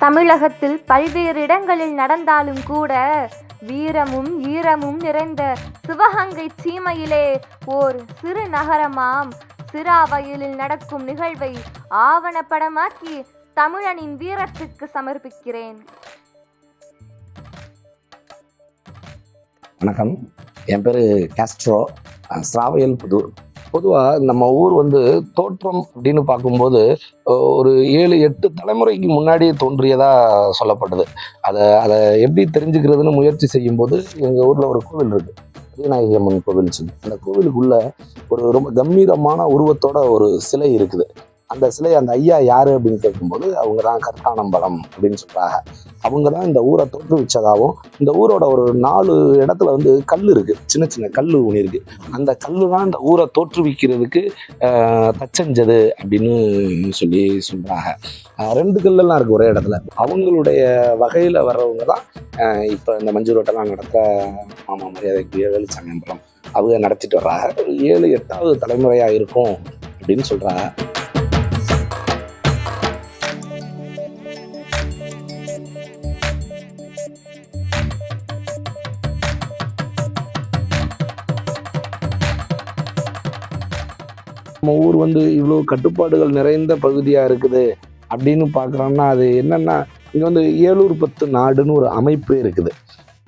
தமிழகத்தில் பல்வேறு இடங்களில் நடந்தாலும் கூட வீரமும் ஈரமும் நிறைந்த சிவகங்கை சீமையிலே ஓர் சிறு நகரமாம் சிராவயலில் நடக்கும் நிகழ்வை ஆவணப்படமாக்கி தமிழனின் வீரத்துக்கு சமர்ப்பிக்கிறேன். வணக்கம், என் பேர் காஸ்ட்ரோ, சிராவயல் புதூர். பொதுவாக நம்ம ஊர் தோற்றம் அப்படின்னு பார்க்கும்போது ஒரு 7-8 தலைமுறைக்கு முன்னாடியே தோன்றியதாக சொல்லப்படுது. அதை எப்படி தெரிஞ்சுக்கிறதுன்னு முயற்சி செய்யும்போது எங்கள் ஊரில் ஒரு கோவில் இருக்குது, விநாயகி அம்மன் கோவில் சொல்லி. அந்த கோவிலுக்குள்ள ஒரு ரொம்ப கம்பீரமான உருவத்தோட ஒரு சிலை இருக்குது. அந்த சிலை, அந்த ஐயா யார் அப்படின்னு கேட்கும்போது அவங்க தான் கர்த்தானம்பலம் அப்படின்னு சொல்கிறாங்க. அவங்க தான் இந்த ஊரை தோற்றுவிச்சதாகவும், இந்த ஊரோட ஒரு 4 இடத்துல கல் இருக்குது, சின்ன சின்ன கல் ஊனி இருக்குது. அந்த கல் தான் இந்த ஊரை தோற்றுவிக்கிறதுக்கு தச்சஞ்சது அப்படின்னு சொல்லி சொல்கிறாங்க. 2 கல்லெல்லாம் இருக்குது ஒரே இடத்துல. அவங்களுடைய வகையில் வர்றவங்க தான் இப்போ இந்த மஞ்சு ரோட்டெல்லாம் நடத்த மாமா மரியாதைக்குரிய வேலுச்சாமி அம்பலம் அவங்க நடத்திட்டு வர்றாங்க. 7-8வது தலைமுறையாக இருக்கும் அப்படின்னு சொல்கிறாங்க. நம்ம ஊர் இவ்வளோ கட்டுப்பாடுகள் நிறைந்த பகுதியாக இருக்குது அப்படின்னு பார்க்குறோன்னா அது என்னென்னா, இங்கே ஏலூர் 10 நாடுன்னு ஒரு அமைப்பே இருக்குது.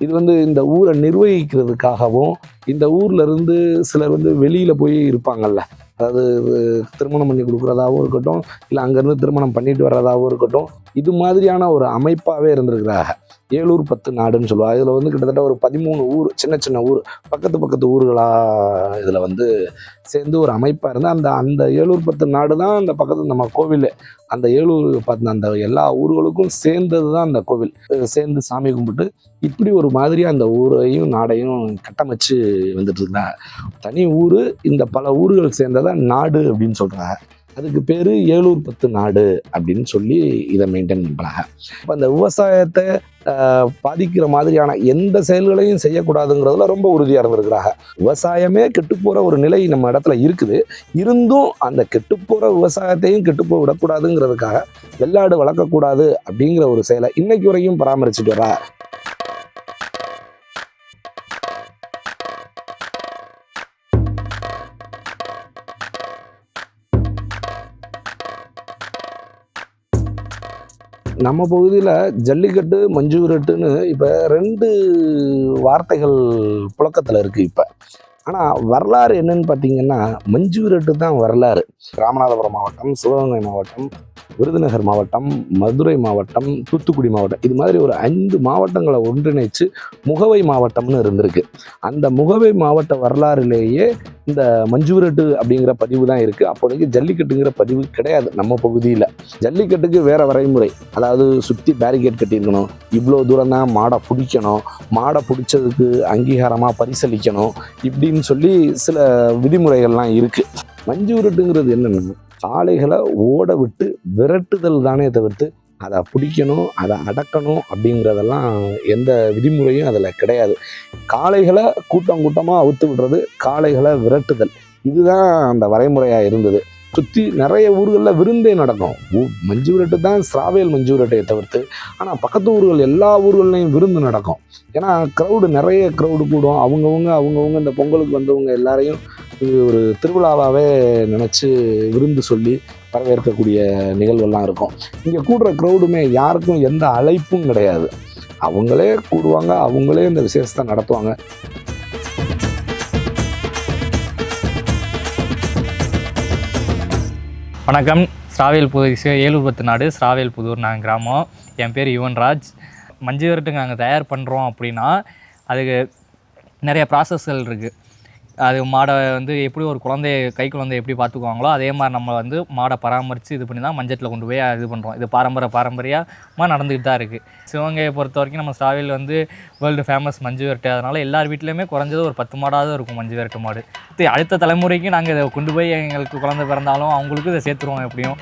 இது இந்த ஊரை நிர்வகிக்கிறதுக்காகவும், இந்த ஊர்லேருந்து சிலர் வெளியில் போய் இருப்பாங்கல்ல, அதாவது திருமணம் பண்ணி கொடுக்குறதாகவும் இருக்கட்டும், இல்லை அங்கேருந்து திருமணம் பண்ணிட்டு வர்றதாகவும் இருக்கட்டும், இது மாதிரியான ஒரு அமைப்பாகவே இருந்திருக்கிறாங்க. ஏலூர் 10 நாடுன்னு சொல்லுவாங்க. இதில் கிட்டத்தட்ட ஒரு 13 ஊர், சின்ன சின்ன ஊர், பக்கத்து ஊர்களாக இதில் சேர்ந்து ஒரு அமைப்பாக இருந்தால் அந்த ஏலூர் 10 நாடு தான் அந்த பக்கத்து நம்ம கோவில். அந்த ஏலூர் 10 அந்த எல்லா ஊர்களுக்கும் சேர்ந்தது தான் அந்த கோவில். சேர்ந்து சாமி கும்பிட்டு இப்படி ஒரு மாதிரியாக அந்த ஊரையும் நாடையும் கட்டமைச்சு வந்துட்டு இருந்தாங்க. தனி ஊர், இந்த பல ஊர்கள் சேர்ந்ததான் நாடு அப்படின்னு சொல்கிறாங்க. அதுக்கு பேர் ஏலூர் 10 நாடு அப்படின்னு சொல்லி இதை மெயின்டைன் பண்ணுறாங்க. இப்போ அந்த விவசாயத்தை பாதிக்கிற மாதிரியான எந்த செயல்களையும் செய்யக்கூடாதுங்கிறதுல ரொம்ப உறுதியாக இருந்திருக்கிறாங்க. விவசாயமே கெட்டுப்போகிற ஒரு நிலை நம்ம இடத்துல இருக்குது. இருந்தும் அந்த கெட்டுப்போகிற விவசாயத்தையும் கெட்டுப்போ விடக்கூடாதுங்கிறதுக்காக வெள்ளாடு வளர்க்கக்கூடாது அப்படிங்கிற ஒரு செயலை இன்னைக்கு வரைக்கும் பராமரிச்சுட்டு வரா. நம்ம பகுதியில் ஜல்லிக்கட்டு, மஞ்சு விரட்டுன்னு இப்போ 2 வார்த்தைகள் புழக்கத்தில் இருக்குது இப்போ. ஆனால் வரலாறு என்னன்னு பார்த்தீங்கன்னா, மஞ்சு விரட்டு தான் வரலாறு. ராமநாதபுரம் மாவட்டம், சிவகங்கை மாவட்டம், விருதுநகர் மாவட்டம், மதுரை மாவட்டம், தூத்துக்குடி மாவட்டம், இது மாதிரி ஒரு 5 மாவட்டங்களை ஒன்றிணைச்சு முகவை மாவட்டம்னு இருந்திருக்கு. அந்த முகவை மாவட்ட வரலாறுலேயே இந்த மஞ்சு விரட்டு அப்படிங்கிற பதிவு தான் இருக்குது. அப்போதைக்கு ஜல்லிக்கட்டுங்கிற பதிவு கிடையாது நம்ம பகுதியில். ஜல்லிக்கட்டுக்கு வேறு வரைமுறை, அதாவது சுற்றி பேரிகேட் கட்டியிருக்கணும், இவ்வளோ தூரம் தான் மாடை பிடிக்கணும், மாடை பிடிச்சதுக்கு அங்கீகாரமாக பரிசளிக்கணும், இப்படின்னு சொல்லி சில விதிமுறைகள்லாம் இருக்குது. மஞ்சு விரட்டுங்கிறது என்னென்னா, காளைகளை ஓட விட்டு விரட்டுதல் தானே தவிர்த்து அதை பிடிக்கணும், அதை அடக்கணும் அப்படிங்கிறதெல்லாம் எந்த விதிமுறையும் அதில் கிடையாது. காளைகளை கூட்டமாக அவுத்து விடுறது, காளைகளை விரட்டுதல், இதுதான் அந்த வரைமுறையாக இருந்தது. சுற்றி நிறைய ஊர்களில் விருந்தே நடக்கும். மஞ்சு விரட்டு தான் ஸ்ராவேல் மஞ்சு விரட்டையை தவிர்த்து, ஆனால் பக்கத்து ஊர்கள் எல்லா ஊர்கள்லையும் விருந்து நடக்கும். ஏன்னா நிறைய க்ரௌடு கூடும். அவங்கவுங்க இந்த பொங்கலுக்கு வந்தவங்க எல்லாரையும் ஒரு திருவிழாவாகவே நினச்சி விருந்து சொல்லி வரவேற்கக்கூடிய நிகழ்வெல்லாம் இருக்கும். இங்கே கூடுற க்ரௌடுமே யாருக்கும் எந்த அழைப்பும் கிடையாது. அவங்களே கூடுவாங்க, அவங்களே இந்த விசேஷத்தை நடத்துவாங்க. வணக்கம். ஸ்ராவேல் புதூர் ஏலூர் பத்து நாடு ஸ்ராவேல் புதூர் நாங்கள் கிராமம். என் பேர் யுவன்ராஜ். மஞ்சு விரட்டுங்க நாங்கள் தயார் பண்ணுறோம் அப்படின்னா அதுக்கு நிறைய ப்ராசஸ்கள் இருக்குது. அது மாடை எப்படி ஒரு கை குழந்தைய எப்படி பார்த்துக்குவாங்களோ அதே மாதிரி நம்ம மாடை பராமரித்து இது பண்ணி தான் மஞ்சத்தில் கொண்டு போய் இது பண்ணுறோம். இது பாரம்பரியமாக நடந்துக்கிட்டு தான் இருக்குது. சிவகங்கையை பொறுத்த வரைக்கும் நம்ம ஸ்ராவேல் வேர்ல்டு ஃபேமஸ் மஞ்சு விரட்டு. அதனால் எல்லார் வீட்லேயுமே குறைஞ்சது ஒரு 10 மாடாவது இருக்கும் மஞ்சு விரட்டு மாடு. அடுத்த தலைமுறைக்கு நாங்கள் இதை கொண்டு போய் எங்களுக்கு குழந்தை பிறந்தாலும் அவங்களுக்கு இதை சேர்த்துருவோம். எப்படியும்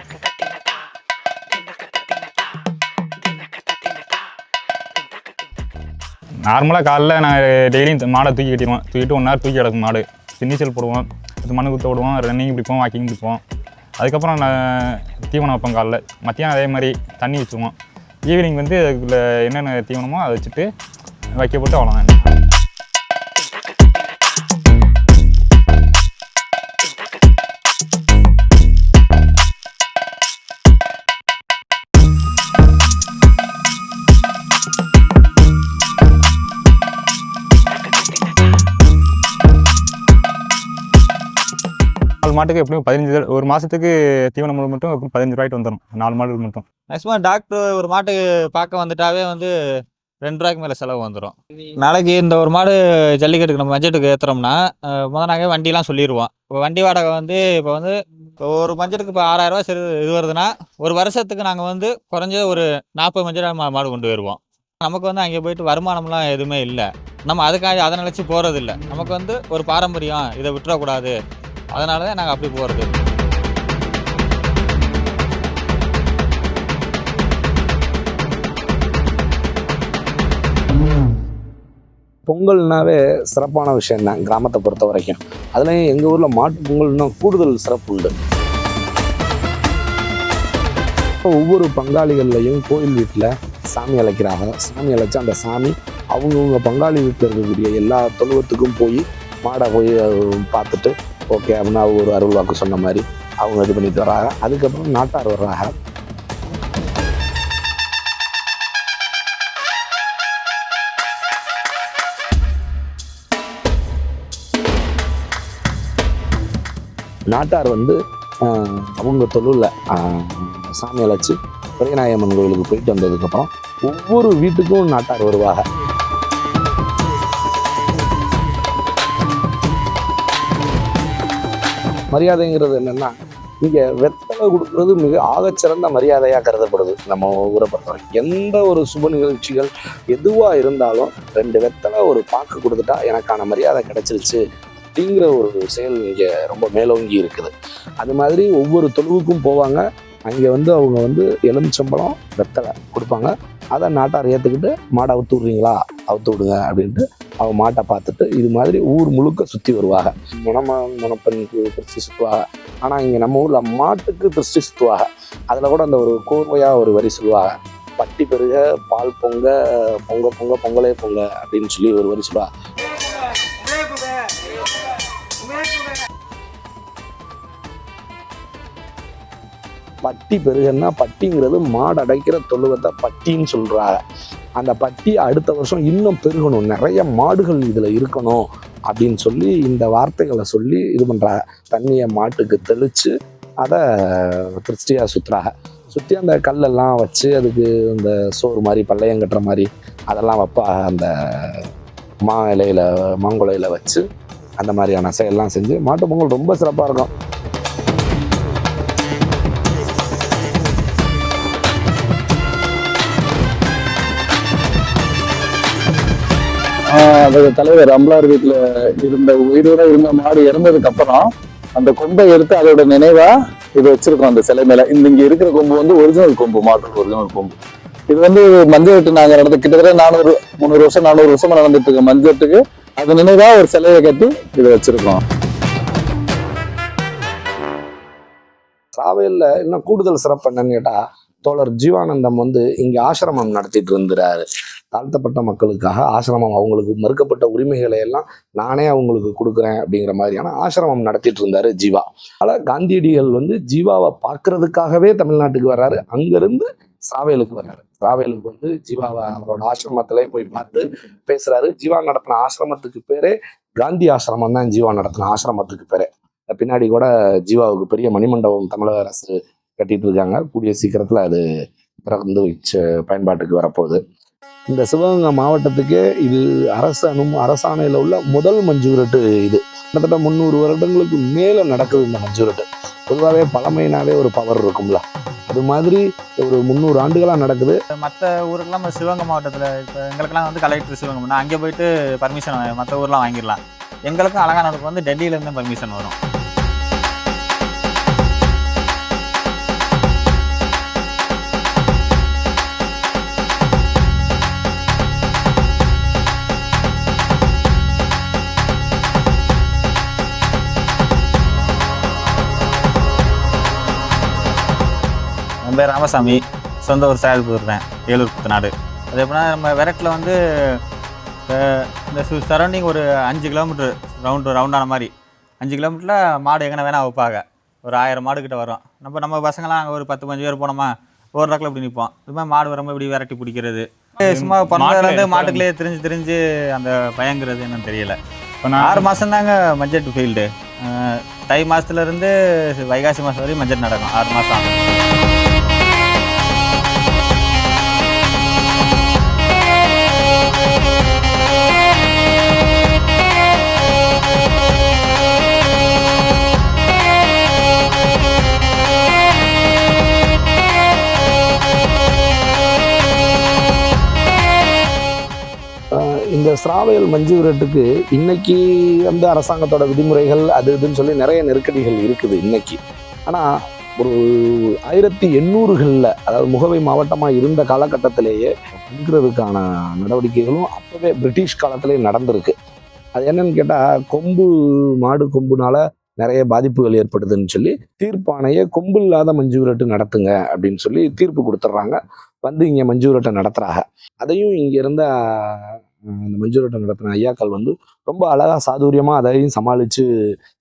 நார்மலாக காலைல நாங்கள் டெய்லியும் மாடை தூக்கிட்டு 1 நேரம் தூக்கி கிடக்கும் மாடு. நீச்சல் போடுவோம், மண்ணு குத்த விடுவோம், ரன்னிங் பிடிப்போம், வாக்கிங் பிடிப்போம். அதுக்கப்புறம் தீவனம் வைப்போம். காலைல மத்தியானம் அதே மாதிரி தண்ணி வச்சுருவோம். ஈவினிங் அதுக்குள்ள என்னென்ன தீவனமோ அதை வச்சுட்டு வைக்கப்பட்டு அவ்வளோதான். மாட்டுக்கு எப்படியும் 15 ஒரு மாதத்துக்கு தீவனம் மட்டும் 15 ரூபாய்க்கு வந்துடும். 4 மாடு மட்டும். மேக்ஸிமம் டாக்டர் ஒரு மாட்டுக்கு பார்க்க வந்துட்டாவே 2 ரூபாய்க்கு மேலே செலவு வந்துடும். நாளைக்கு இந்த ஒரு மாடு ஜல்லிக்கட்டுக்கு நம்ம பட்ஜெட்டுக்கு ஏற்றுறோம்னா நாங்கள் வண்டிலாம் சொல்லிடுவோம். இப்போ வண்டி வாடகை இப்போ ஒரு பட்ஜெட்டுக்கு இப்போ 6000 ரூபா இது வருதுன்னா ஒரு வருஷத்துக்கு நாங்கள் குறைஞ்சது ஒரு 40 மஞ்சள் மாடு கொண்டு வருவோம். நமக்கு அங்கே போயிட்டு வருமானம்லாம் எதுவுமே இல்லை. நம்ம அதுக்காக அதை நினச்சி போகிறதில்ல. நமக்கு ஒரு பாரம்பரியம், இதை விட்டுறக்கூடாது. அதனால தான் நாங்கள் அப்படி போகிறது. பொங்கல்னாவே சிறப்பான விஷயம்தான் கிராமத்தை பொறுத்த வரைக்கும். அதுலேயும் எங்கள் ஊரில் மாட்டு பொங்கல் இன்னும் கூடுதல் சிறப்பு உண்டு. இப்போ ஒவ்வொரு பங்காளிகள்லையும் கோயில் வீட்டில் சாமி அழைக்கிறாங்க. சாமி அழைச்சி அந்த சாமி அவங்கவுங்க பங்காளி வீட்டில் இருக்கக்கூடிய எல்லா தொழுவத்துக்கும் போய் மாடை போய் பார்த்துட்டு ஓகே அப்படின்னா அவங்க ஒரு அருள் வாக்கு சொன்ன மாதிரி அவங்க இது பண்ணிட்டு வர்றாங்க. அதுக்கப்புறம் நாட்டார் வர்றாங்க. நாட்டார் அவங்க தொழிலில் சாமி அழைச்சி பெரியநாயம்மன் கோயிலுக்கு போயிட்டு வந்ததுக்கப்புறம் ஒவ்வொரு வீட்டுக்கும் நாட்டார் வருவாங்க. மரியாதைங்கிறது என்னென்னா இங்கே வெத்தலை கொடுக்குறது மிக ஆகச்சிறந்த மரியாதையாக கருதப்படுது. நம்ம ஊரை பொறுத்தவரை எந்த ஒரு சுப நிகழ்ச்சிகள் எதுவாக இருந்தாலும் 2 வெத்தலை ஒரு பாக்கு கொடுத்துட்டா எனக்கான மரியாதை கிடைச்சிருச்சு அப்படிங்கிற ஒரு செயல் இங்கே ரொம்ப மேலோங்கி இருக்குது. அது மாதிரி ஒவ்வொரு தொழுவுக்கும் போவாங்க. அங்கே அவங்க எலுமிச்சம்பழம் வெத்தலை கொடுப்பாங்க. அதை நாட்டார் ஏற்றுக்கிட்டு மாடை அவுத்து விட்றீங்களா, அவுத்து விடுங்க அப்படின்ட்டு அவங்க மாட்டை பார்த்துட்டு இது மாதிரி ஊர் முழுக்க சுற்றி வருவாங்க. மணப்பெண்ணுக்கு திருஷ்டி சுற்றுவாங்க. ஆனால் இங்கே நம்ம ஊரில் மாட்டுக்கு திருஷ்டி சுற்றுவாங்க. அதில் கூட அந்த ஒரு கோர்வையாக ஒரு வரி சொல்லுவாங்க. பட்டி பெருக பால் பொங்க பொங்க பொங்க பொங்கலே பொங்க அப்படின்னு சொல்லி ஒரு வரி சொல்லுவாங்க. பட்டி பெருகன்னா பட்டிங்கிறது மாடு அடைக்கிற தொழுவத்தை பட்டின்னு சொல்கிறாங்க. அந்த பட்டி அடுத்த வருஷம் இன்னும் பெருகணும், நிறைய மாடுகள் இதில் இருக்கணும் அப்படின்னு சொல்லி இந்த வார்த்தைகளை சொல்லி இது பண்ணுறாங்க. தண்ணியை மாட்டுக்கு தெளித்து அதை திருஷ்டியாக சுற்றுறாங்க. சுற்றி அந்த கல்லெல்லாம் வச்சு அதுக்கு இந்த சோறு மாதிரி பள்ளையம் கட்டுற மாதிரி அதெல்லாம் வைப்பாங்க. அந்த மாங்குலையில் வச்சு அந்த மாதிரியான செயலெல்லாம் செஞ்சு மாட்டு பொங்கல் ரொம்ப சிறப்பாக இருக்கும். தலைவர் அம்பலார் வீட்டுல உயிரோட இருந்த மாடு இறந்ததுக்கு அப்புறம் அந்த கொம்பை எடுத்து அதோட நினைவா இது வச்சிருக்கோம். அந்த சிலை மேல இங்க இருக்கிற கொம்பு ஒரிஜினல் கொம்பு, மாட்டு ஒரிஜினல் கொம்பு. இது மஞ்சள் வெட்டு நாங்க நடந்து கிட்டத்தட்ட 400 வருஷம் 400 வருஷமா நடந்துட்டு இருக்கு மஞ்சள் வெட்டுக்கு. அது நினைவா ஒரு சிலையை கட்டி இதை வச்சிருக்கோம். ஸ்ராவேலில் இன்னும் கூடுதல் சிறப்பு என்னன்னு கேட்டால், தோழர் ஜீவானந்தம் வந்து இங்கே ஆசிரமம் நடத்திட்டு இருந்தாரு. தாழ்த்தப்பட்ட மக்களுக்காக ஆசிரமம், அவங்களுக்கு மறுக்கப்பட்ட உரிமைகளை எல்லாம் நானே அவங்களுக்கு கொடுக்குறேன் அப்படிங்கிற மாதிரியான ஆசிரமம் நடத்திட்டு இருந்தாரு ஜீவா. அதனால் காந்தியடிகள் வந்து ஜீவாவை பார்க்கறதுக்காகவே தமிழ்நாட்டுக்கு வர்றாரு. அங்கேருந்து ஸ்ராவேலுக்கு வர்றாரு. ஸ்ராவேலுக்கு வந்து ஜீவாவை அவரோட ஆசிரமத்திலே போய் பார்த்து பேசுறாரு. ஜீவா நடத்தின ஆசிரமத்துக்கு பேரே காந்தி ஆசிரமம் தான். ஜீவா நடத்தின ஆசிரமத்துக்கு பேரே. பின்னாடி கூட ஜீவாவுக்கு பெரிய மணிமண்டபம் தமிழக அரசு கட்டிட்டு இருக்காங்க. கூடிய சீக்கிரத்தில் அது திறந்து வச்சு பயன்பாட்டுக்கு வரப்போகுது. இந்த சிவகங்கை மாவட்டத்துக்கே இது அரசாணையில் உள்ள முதல் மஞ்சுவிரட்டு. இது கிட்டத்தட்ட 300 வருடங்களுக்கு மேலே நடக்குது இந்த மஞ்சுவிரட்டு. பொதுவாகவே பழமையினாவே ஒரு பவர் இருக்கும்ல, அது மாதிரி ஒரு 300 ஆண்டுகளாக நடக்குது. மற்ற ஊருக்கெல்லாம் நம்ம சிவகங்கை மாவட்டத்தில் இப்போ எங்களுக்கெல்லாம் வந்து கலெக்டர் சிவகங்கைனா அங்கே போயிட்டு பர்மிஷன் மற்ற ஊர்லாம் வாங்கிடலாம். எங்களுக்கும் அலங்காநல்லூருக்கு வந்து டெல்லியிலேருந்து பர்மிஷன் வரும். என் பேர் ராமசாமி, சொந்த ஊர் சேலத்தூர் தான், ஏலூர் புத்தநாடு. அது எப்படின்னா நம்ம விரட்டில் வந்து இந்த சரௌண்டிங் ஒரு 5 கிலோமீட்டர் ரவுண்டான மாதிரி 5 கிலோமீட்டரில் மாடு எங்கே வேணால் வைப்பாங்க. ஒரு 1000 மாடு கிட்ட வரும். நம்ம பசங்களாம் அங்கே ஒரு 10-15 பேர் போனோமா, ஒரு ரக்கில் இப்படி நிற்போம். இது மாதிரி மாடு வரும்போது இப்படி விரட்டி பிடிக்கிறது. சும்மா பிறந்ததுலேருந்து மாட்டுக்குள்ளே திரிஞ்சு அந்த பயங்கிறது என்னன்னு தெரியல. இப்போ 6 மாதம் தாங்க மஞ்சட்டு ஃபீல்டு. தை மாதத்துலேருந்து வைகாசி மாதம் வரையும் மஞ்சள் நடக்கும். 6 மாதம் ஆகும். இந்த ஸ்ராவேல் மஞ்சு விரட்டுக்கு இன்னைக்கு வந்து அரசாங்கத்தோட விதிமுறைகள் அது இதுன்னு சொல்லி நிறைய நெருக்கடிகள் இருக்குது இன்னைக்கு. ஆனால் ஒரு 1800களில், அதாவது முகவை மாவட்டமாக இருந்த காலகட்டத்திலேயே இருக்கிறதுக்கான நடவடிக்கைகளும் அப்போவே பிரிட்டிஷ் காலத்திலே நடந்திருக்கு. அது என்னன்னு கேட்டால், மாடு கொம்புனால நிறைய பாதிப்புகள் ஏற்படுதுன்னு சொல்லி தீர்ப்பாணையை கொம்பு இல்லாத மஞ்சு விரட்டு நடத்துங்க அப்படின்னு சொல்லி தீர்ப்பு கொடுத்துட்றாங்க. வந்து இங்கே மஞ்சு விரட்டை நடத்துகிறாங்க. அதையும் இங்கே இருந்த அந்த மஞ்சு விரட்டை நடத்தின ஐயாக்கள் வந்து ரொம்ப அழகாக சாதுரியமாக அதையும் சமாளித்து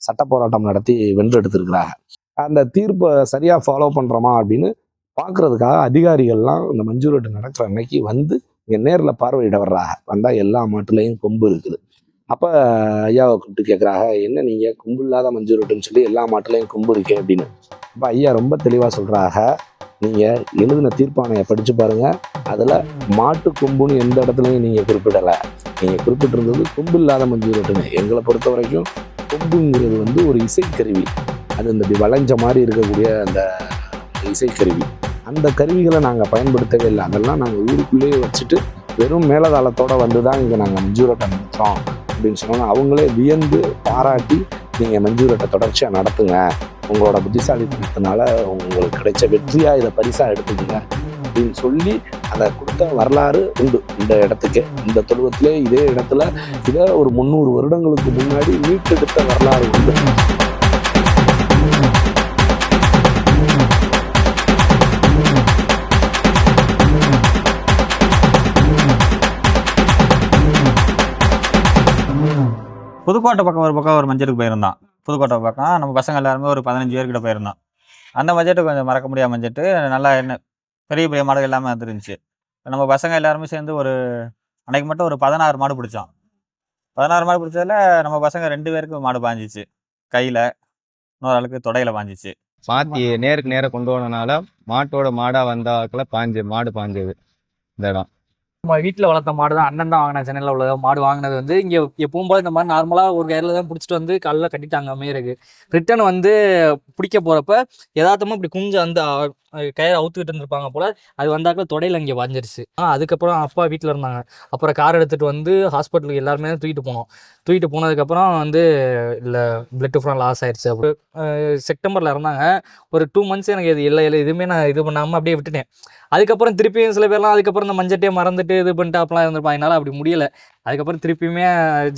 சட்ட போராட்டம் நடத்தி வென்றெடுத்திருக்கிறாங்க. அந்த தீர்ப்பை சரியாக ஃபாலோ பண்ணுறோமா அப்படின்னு பார்க்குறதுக்காக அதிகாரிகள்லாம் இந்த மஞ்சு விரட்டு நடக்கிற அன்னைக்கு வந்து இங்கே நேரில் பார்வையிட வர்றாங்க. வந்தால் எல்லா மாட்டுலேயும் கொம்பு இருக்குது. அப்போ ஐயாவை கூப்பிட்டு கேட்குறாங்க, என்ன நீங்கள் கொம்பு இல்லாத மஞ்சு விரட்டுன்னு சொல்லி எல்லா மாட்டுலேயும் கொம்பு இருக்கே அப்படின்னு. அப்போ ஐயா ரொம்ப தெளிவாக சொல்கிறாங்க, நீங்கள் எழுதின தீர்ப்பாணையை படித்து பாருங்கள். அதில் மாட்டு கொம்புன்னு எந்த இடத்துலையும் நீங்கள் குறிப்பிடலை. நீங்கள் குறிப்பிட்டிருந்தது கொம்பு இல்லாத மஞ்சு விரட்டுன்னு. எங்களை பொறுத்த வரைக்கும் கொம்புங்கிறது வந்து ஒரு இசைக்கருவி. அது இந்த வளைஞ்ச மாதிரி இருக்கக்கூடிய அந்த இசைக்கருவி. அந்த கருவிகளை நாங்கள் பயன்படுத்தவே இல்லை. அதெல்லாம் நாங்கள் ஊருக்குள்ளேயே வச்சுட்டு வெறும் மேலதாளத்தோடு வந்து தான் இங்கே நாங்கள் மஞ்சு விரட்டை நடத்துகிறோம் அப்படின்னு சொன்னோன்னா அவங்களே வியந்து பாராட்டி, நீங்கள் மஞ்சு விரட்டை தொடர்ச்சியாக நடத்துங்க, உங்களோட புத்திசாலித்தனத்தினால உங்களுக்கு கிடைச்ச வெற்றியாக இதை பரிசாக எடுத்துக்கங்க அப்படின்னு சொல்லி அதை கொடுத்த வரலாறு உண்டு. இந்த இடத்துக்கு, இந்த தொழுவத்திலே இதே இடத்துல இதை ஒரு 300 வருடங்களுக்கு முன்னாடி மீட்டெடுத்த வரலாறு உண்டு. புதுக்கோட்டை பக்கம் ஒரு மஞ்சளுக்கு போயிருந்தோம். புதுக்கோட்டை பக்கம் நம்ம பசங்க எல்லாருமே ஒரு 15 பேர்கிட்ட போயிருந்தோம். அந்த மஞ்சட்டு கொஞ்சம் மறக்க முடியாத மஞ்சட்டு. நல்லா என்ன பெரிய பெரிய மாடுகள் எல்லாமே வந்துருந்துச்சு. நம்ம பசங்க எல்லாருமே சேர்ந்து அன்னைக்கு மட்டும் ஒரு 16 மாடு பிடிச்சோம். 16 மாடு பிடிச்சதில் நம்ம பசங்க 2 பேருக்கு மாடு பாஞ்சிச்சு, கையில், இன்னொரு ஆளுக்கு தொடையில் பாஞ்சிச்சு. மாற்றி நேருக்கு நேராக கொண்டு போனதுனால மாட்டோட மாடாக வந்தாக்கில் மாடு பாஞ்சது இந்த இடம். நம்ம வீட்டில் வளர்த்த மாடு தான். அண்ணன் தான் வாங்கினேன். சென்னையில் உள்ள மாடு வாங்கினது வந்து இங்கே எப்பவும் போல இந்த மாதிரி நார்மலாக ஒரு கயிறில் தான் பிடிச்சிட்டு வந்து காலைல கட்டிட்டாங்க மேருக்கு. ரிட்டன் வந்து பிடிக்க போகிறப்ப யதார்த்தமாக இப்படி குஞ்சு அந்த கயிறை அவுத்துக்கிட்டு இருந்திருப்பாங்க போல். அது வந்தாக்கில் தொடையில் இங்கே வாஞ்சிருச்சு. அதுக்கப்புறம் அப்பா வீட்டில் இருந்தாங்க. அப்புறம் கார் எடுத்துகிட்டு வந்து ஹாஸ்பிட்டலுக்கு எல்லாருமே தூக்கிட்டு போனோம். தூக்கிட்டு போனதுக்கப்புறம் வந்து இல்லை பிளட் ஃபுல்லாக லாஸ் ஆயிடுச்சு. அப்புறம் செப்டம்பரில் இருந்தாங்க. ஒரு 2 மந்த்ஸ் எனக்கு இல்லை எதுவுமே நான் இது பண்ணாமல் அப்படியே விட்டுட்டேன். அதுக்கப்புறம் திருப்பியும் சில பேர்லாம் அதுக்கப்புறம் இந்த மஞ்சட்டையே மறந்துட்டு இது பண்ணிட்டு அப்பெல்லாம் இருந்திருப்பாங்க. அதனால அப்படி முடியலை. அதுக்கப்புறம் திருப்பியுமே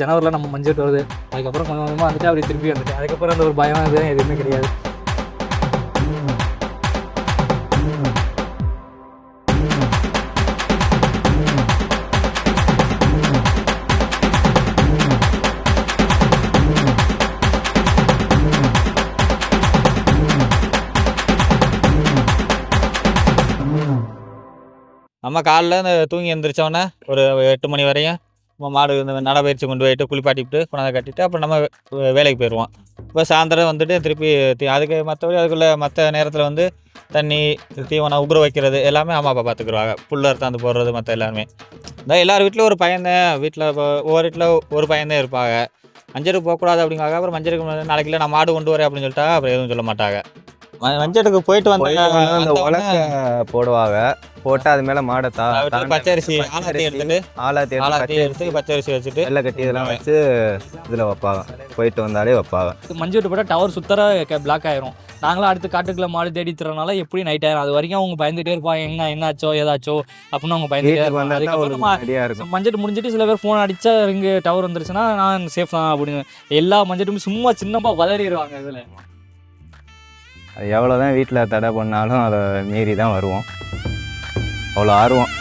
ஜனவரியில் நம்ம மஞ்சட்டு வருது. அதுக்கப்புறம் கொஞ்சம் கொஞ்சமாக வந்துட்டு அப்படி திருப்பி வந்துட்டு அதுக்கப்புறம் அந்த ஒரு பயம் எதுவுமே கிடையாது. நம்ம காலைல இந்த தூங்கி எழுந்திரிச்சோன்னே ஒரு 8 மணி வரையும் மாடு இந்த நடைப்பயிற்சி கொண்டு போயிட்டு குளிப்பாட்டிவிட்டு கொண்டாந்து கட்டிட்டு அப்புறம் நம்ம வேலைக்கு போயிடுவோம். இப்போ சாயந்தரம் வந்துட்டு திருப்பி அதுக்கு மற்றபடி அதுக்குள்ளே மற்ற நேரத்தில் வந்து தண்ணி தீவனம் உகுர வைக்கிறது எல்லாமே அம்மா அப்பா பார்த்துக்குருவாங்க. புல் அறுத்தாந்து போடுறது மற்ற எல்லாருமே. இந்த எல்லார் வீட்லேயும் ஒரு பையன்தான் வீட்டில் இப்போ ஒவ்வொரு வீட்டில் ஒரு பையன்தான் இருப்பாங்க. மஞ்சளுக்கு போகக்கூடாது அப்படிங்காக அப்புறம் மஞ்சளுக்கு நாளைக்கு இல்லை நான் மாடு கொண்டு வரேன் அப்படின்னு சொல்லிட்டா அப்புறம் எதுவும் சொல்ல மாட்டாங்க. மஞ்சளுக்கு போயிட்டு அந்த வந்தாங்க உலக்க போடுவாங்க, போட்டு அது மேல மாடை பச்சரிசி ஆலாத்தி எடுத்துட்டு ஆலாத்தி எடுத்து பச்சரிசி வச்சுட்டு வெள்ளை கட்டி இதெல்லாம் வச்சு இதுல வைப்பாங்க. போயிட்டு வந்தாலே வைப்பாங்க. மஞ்சு விட்டு போட்டால் டவர் சுத்தர பிளாக் ஆயிரும். நாங்களும் அடுத்து காட்டுக்குள்ள மாடு தேடி தரனால எப்படி நைட் ஆயிரும். அது வரைக்கும் அவங்க பயந்துட்டே இருப்பாங்க, என்னாச்சோ ஏதாச்சோ அப்படின்னு அவங்க பயந்துட்டே வீட்டுக்கு இருப்பாங்க. வந்தா அதுக்கப்புறமா ரெடியா இருக்கும். மஞ்சள் முடிஞ்சிட்டு சில பேர் ஃபோன் அடிச்சா இங்கே டவர் வந்துருச்சுன்னா நான் சேஃப் தான் அப்படின்னு எல்லா மஞ்சட்டுமே சும்மா சின்னமாக வளரிடுவாங்க. இதில் அது எவ்வளோதான் வீட்டில் தடை பண்ணாலும் அதை மீறி தான் வருவோம். அவ்வளோ ஆர்வம்.